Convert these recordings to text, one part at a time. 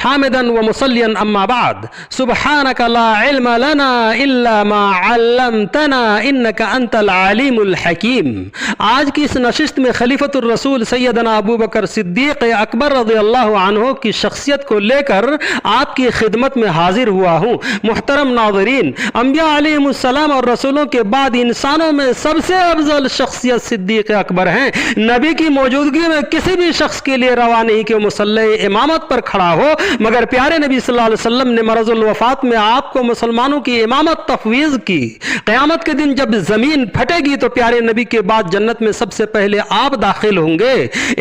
حامدا ومصليا اما بعد سبحانك لا علم لنا الا ما علمتنا انك انت العلیم الحکیم۔ آج کی اس نشست میں خلیفۃ الرسول سیدنا ابو بکر صدیق اکبر رضی اللہ عنہ کی شخصیت کو لے کر آپ کی خدمت میں حاضر ہوا ہوں۔ محترم ناظرین، انبیاء علیہم السلام اور رسولوں کے بعد انسانوں میں سب سے افضل شخصیت صدیق اکبر ہیں۔ نبی کی موجودگی میں کسی بھی شخص کے لیے روا نہیں کہ مصلی امامت پر کھڑا ہو، مگر پیارے نبی صلی اللہ علیہ وسلم نے مرض الوفات میں آپ کو مسلمانوں کی امامت تفویض کی۔ قیامت کے دن جب زمین پھٹے گی تو پیارے نبی کے بعد جنت میں سب سے پہلے آپ داخل ہوں گے۔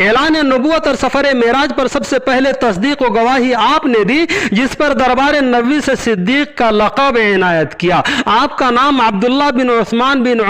اعلان نبوت اور سفر معراج پر سب سے پہلے تصدیق و گواہی آپ نے دی، جس پر دربار نبوی سے صدیق کا لقب عنایت کیا۔ آپ کا نام عبداللہ بن عثمان بن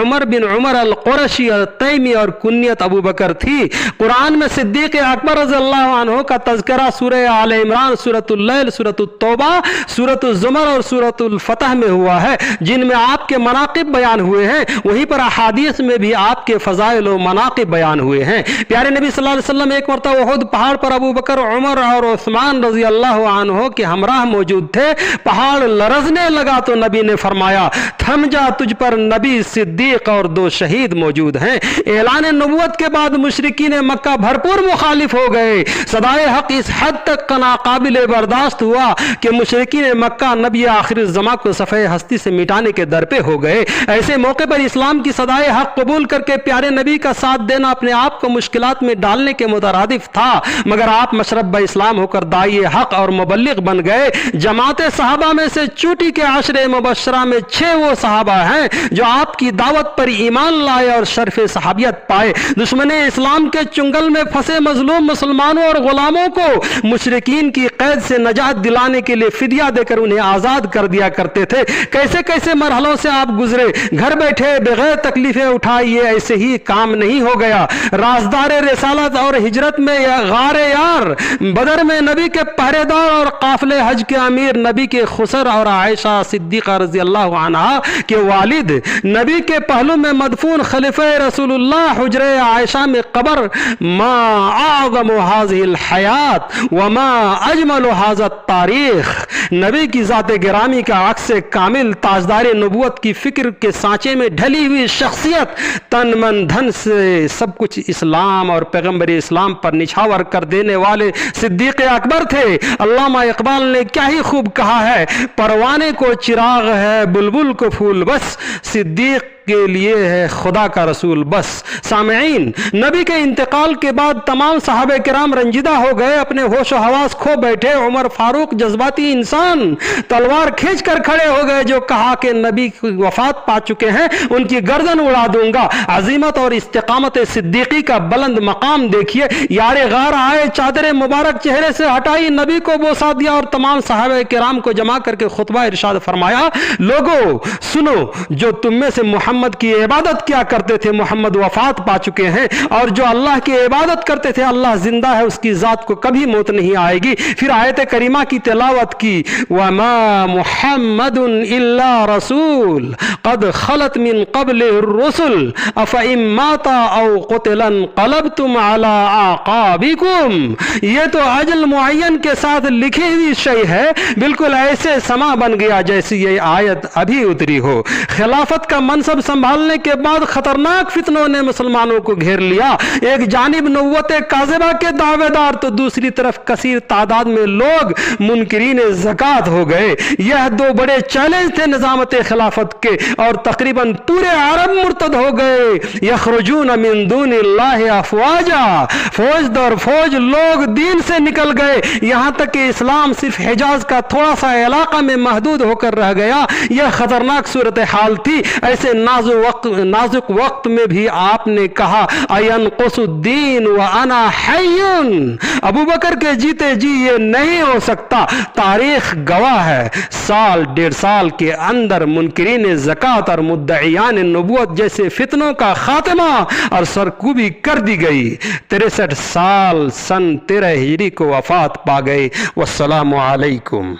عمر القرشی التیمی اور کنیت ابو بکر تھی۔ قرآن میں صدیق اکبر رضی اللہ عنہ کا تذکرہ سورہ آل عمران، سورۃ اللیل، سورۃ التوبہ، سورۃ الزمر اور سورۃ الفتح میں ہوا ہے، جن میں آپ کے مناقب بیان ہوئے ہیں۔ وہیں پر احادیث میں بھی آپ کے فضائل و مناقب بیان ہوئے ہیں۔ پیارے نبی صلی اللہ علیہ وسلم ایک مرتبہ احد پہاڑ پر ابو بکر، عمر اور عثمان رضی اللہ عنہ کے ہمراہ موجود تھے۔ پہاڑ لرزنے لگا تو نبی نے فرمایا، تھم جا، تجھ پر نبی، صدیق اور 2 شہید موجود ہیں۔ اعلان نبوت کے بعد مشرکین مکہ بھرپور مخالف ہو گئے۔ صدائے حق اس حد تک ناقابل برداشت ہوا کہ مشرکین مکہ نبی آخر الزمان کو صفحہ ہستی سے مٹانے کے در پہ ہو گئے۔ ایسے موقع پر اسلام کی صدائے حق قبول کر کے پیارے نبی کا ساتھ دینا اپنے آپ کو مشکلات میں ڈالنے کے مترادف تھا، مگر آپ مشرب اسلام ہو کر داعی حق اور مبلغ بن گئے۔ جماعت صحابہ میں سے چوٹی کے عشر مبشرہ میں 6 وہ صحابہ ہیں جو آپ کی دعوت پر ایمان لائے اور شرف صحابیت پائے۔ دشمن اسلام کے چنگل میں پھنسے مظلوم مسلمانوں اور غلاموں کو مشرکین کی قید سے نجات دلانے کے لیے فدیہ دے کر انہیں آزاد کر دیا کرتے تھے۔ کیسے کیسے مرحلوں سے آپ گزرے، گھر بیٹھے بغیر تکلیفیں اٹھائیے، ایسے ہی کام نہیں ہو گیا۔ رازدار رسالت اور ہجرت میں غار یار، بدر میں نبی کے پہرے دار اور قافلے حج کے امیر نبی کے خسر اور عائشہ صدیقہ رضی اللہ عنہا کے والد، نبی کے پہلو میں مدفون خلیفہ رسول اللہ حجرہ عائشہ میں قبر، ما اعظم هذه الحیات وما اجمل هذا التاریخ، نبی کی ذات گرامی کا عکس کامل، تاجدار نبوت کی فکر کے سانچے میں ڈھلی ہوئی شخصیت، تن من دھن سے سب کچھ اسلام اور پیغمبر اسلام پر نچھاور کر دینے والے صدیق اکبر تھے۔ علامہ اقبال نے کیا ہی خوب کہا ہے، پروانے کو چراغ ہے، بلبل کو پھول بس، صدیق کے لیے ہے خدا کا رسول بس۔ سامعین، نبی کے انتقال کے بعد تمام صحابہ کرام رنجیدہ ہو گئے، اپنے ہوش و حواس کھو بیٹھے۔ عمر فاروق جذباتی انسان تلوار کھینچ کر کھڑے ہو گئے، جو کہا کہ نبی وفات پا چکے ہیں ان کی گردن اڑا دوں گا۔ عظیمت اور استقامت صدیقی کا بلند مقام دیکھیے۔ یار غار آئے، چادر مبارک چہرے سے ہٹائی، نبی کو بوسا دیا اور تمام صحابہ کرام کو جمع کر کے خطبہ ارشاد فرمایا، لوگو سنو، جو تم میں سے محمد کی عبادت کیا کرتے تھے محمد وفات پا چکے ہیں، اور جو اللہ کی عبادت کرتے تھے اللہ زندہ ہے، اس کی ذات کو کبھی موت نہیں آئے گی۔ پھر آیت کریمہ کی تلاوت کی، وَمَا مُحَمَّدٌ إِلَّا رَسُولٌ قَدْ خَلَتْ مِن قَبْلِهِ الرُّسُلُ أَفَإِن مَاتَ أَوْ قُتِلَ انقلبتم عَلَىٰ أَعْقَابِكُمْ۔ یہ تو اجل معین کے ساتھ لکھی ہوئی شے ہے، بالکل ایسے سما بن گیا جیسی یہ آیت ابھی اتری ہو۔ خلافت کا منصب سنبھالنے کے بعد خطرناک فتنوں نے مسلمانوں کو گھیر لیا۔ ایک جانب نبوت کاذبہ کے دعوے دار تو دوسری طرف کثیر تعداد میں لوگ منکرین زکوٰۃ ہو گئے۔ یہ 2 بڑے چیلنج تھے نظامت خلافت کے، اور تقریباً پورے عرب مرتد ہو گئے۔ یخرجون من دون اللہ افواجا، فوج در فوج لوگ دین سے نکل گئے، یہاں تک کہ اسلام صرف حجاز کا تھوڑا سا علاقہ میں محدود ہو کر رہ گیا۔ یہ خطرناک صورتحال تھی۔ ایسے نازک وقت میں بھی آپ نے کہا، اینقص الدین وانا حی، ابو بکر کے جیتے جی یہ نہیں ہو سکتا۔ تاریخ گواہ ہے، 1.5 سال کے اندر منکرین زکوٰۃ اور مدعیان نبوت جیسے فتنوں کا خاتمہ اور سرکوبی کر دی گئی۔ 63 سال سن 13 ہجری کو وفات پا گئے۔ والسلام علیکم۔